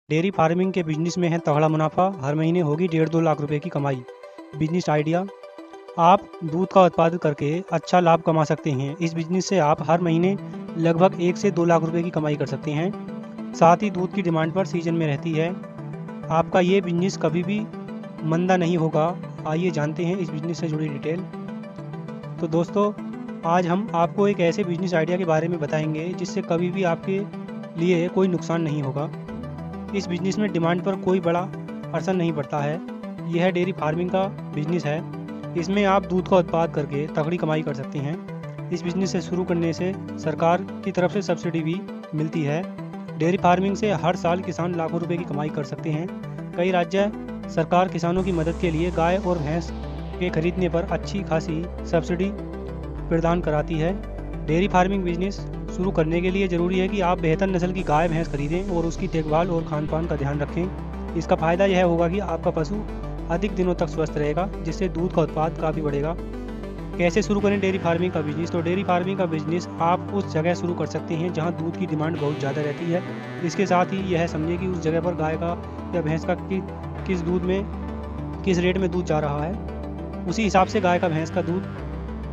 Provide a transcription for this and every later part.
Dairy farming के business में है तगड़ा मुनाफा। हर महीने होगी 1.5-2 लाख रुपए की कमाई। बिजनेस आइडिया, आप दूध का उत्पादन करके अच्छा लाभ कमा सकते हैं। इस बिजनेस से आप हर महीने लगभग 1 से 2 लाख रुपए की कमाई कर सकते हैं। साथ ही दूध की डिमांड पर सीजन में रहती है। आपका ये बिजनेस कभी भी मंदा नहीं होगा। आइए जानते हैं इस बिजनेस से जुड़ी डिटेल। तो दोस्तों, आज हम आपको एक ऐसे बिजनेस आइडिया के बारे में बताएंगे जिससे कभी भी आपके लिए कोई नुकसान नहीं होगा। इस बिजनेस में डिमांड पर कोई बड़ा असर नहीं पड़ता है। यह डेयरी फार्मिंग का बिजनेस है। इसमें आप दूध का उत्पाद करके तगड़ी कमाई कर सकते हैं। इस बिजनेस से शुरू करने से सरकार की तरफ से सब्सिडी भी मिलती है। डेयरी फार्मिंग से हर साल किसान लाखों रुपए की कमाई कर सकते हैं। कई राज्य सरकार किसानों की मदद के लिए गाय और भैंस के खरीदने पर अच्छी खासी सब्सिडी प्रदान कराती है। डेयरी फार्मिंग बिजनेस शुरू करने के लिए ज़रूरी है कि आप बेहतर नस्ल की गाय भैंस खरीदें और उसकी देखभाल और खान पान का ध्यान रखें। इसका फ़ायदा यह होगा कि आपका पशु अधिक दिनों तक स्वस्थ रहेगा, जिससे दूध का उत्पाद काफ़ी बढ़ेगा। कैसे शुरू करें डेयरी फार्मिंग का बिजनेस? तो डेयरी फार्मिंग का बिजनेस आप उस जगह शुरू कर सकते हैं जहां दूध की डिमांड बहुत ज़्यादा रहती है। इसके साथ ही यह समझें कि उस जगह पर गाय का या भैंस का किस दूध में किस रेट में दूध जा रहा है, उसी हिसाब से गाय का भैंस का दूध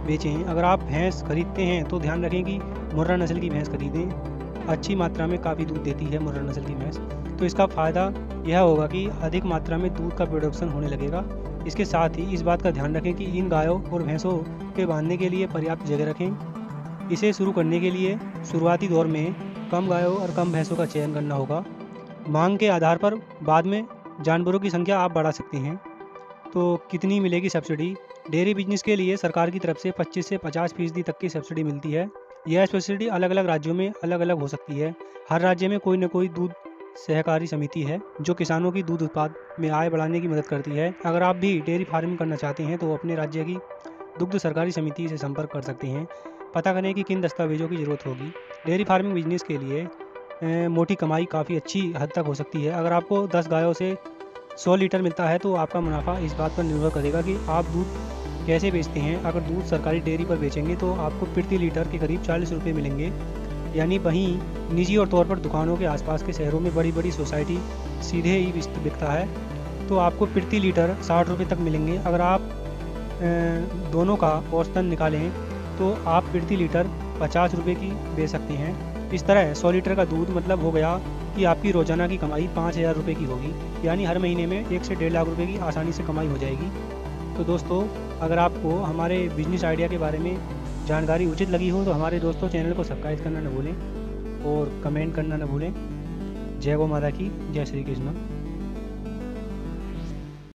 बेचें। अगर आप भैंस खरीदते हैं तो ध्यान रखें कि मुर्रा नस्ल की भैंस खरीदें। अच्छी मात्रा में काफ़ी दूध देती है मुर्रा नस्ल की भैंस। तो इसका फ़ायदा यह होगा कि अधिक मात्रा में दूध का प्रोडक्शन होने लगेगा। इसके साथ ही इस बात का ध्यान रखें कि इन गायों और भैंसों के बांधने के लिए पर्याप्त जगह रखें। इसे शुरू करने के लिए शुरुआती दौर में कम गायों और कम भैंसों का चयन करना होगा। मांग के आधार पर बाद में जानवरों की संख्या आप बढ़ा सकते हैं। तो कितनी मिलेगी सब्सिडी? डेयरी बिजनेस के लिए सरकार की तरफ से 25 से 50% तक की सब्सिडी मिलती है। यह सब्सिडी अलग अलग राज्यों में अलग अलग हो सकती है। हर राज्य में कोई न कोई दूध सहकारी समिति है जो किसानों की दूध उत्पाद में आय बढ़ाने की मदद करती है। अगर आप भी डेयरी फार्मिंग करना चाहते हैं तो अपने राज्य की दुग्ध सरकारी समिति से संपर्क कर सकते हैं। पता करें कि किन दस्तावेजों की ज़रूरत होगी। डेयरी फार्मिंग बिजनेस के लिए मोटी कमाई काफ़ी अच्छी हद तक हो सकती है। अगर आपको 10 गायों से 100 लीटर मिलता है तो आपका मुनाफा इस बात पर निर्भर करेगा कि आप दूध कैसे बेचते हैं। अगर दूध सरकारी डेयरी पर बेचेंगे तो आपको प्रति लीटर के करीब 40 रुपये मिलेंगे। यानी वहीं निजी और तौर पर दुकानों के आसपास के शहरों में बड़ी बड़ी सोसाइटी सीधे ही बिकता है तो आपको प्रति लीटर 60 रुपये तक मिलेंगे। अगर आप दोनों का औसतन निकालें तो आप प्रति लीटर 50 रुपये की बेच सकते हैं। इस तरह 100 लीटर का दूध मतलब हो गया कि आपकी रोज़ाना की कमाई 5,000 रुपये की होगी। यानी हर महीने में 1 से 1.5 लाख रुपये की आसानी से कमाई हो जाएगी। तो दोस्तों, अगर आपको हमारे बिजनेस आइडिया के बारे में जानकारी उचित लगी हो तो हमारे दोस्तों चैनल को सब्सक्राइब करना न भूलें और कमेंट करना न भूलें। जय गौ माता की, जय श्री कृष्ण।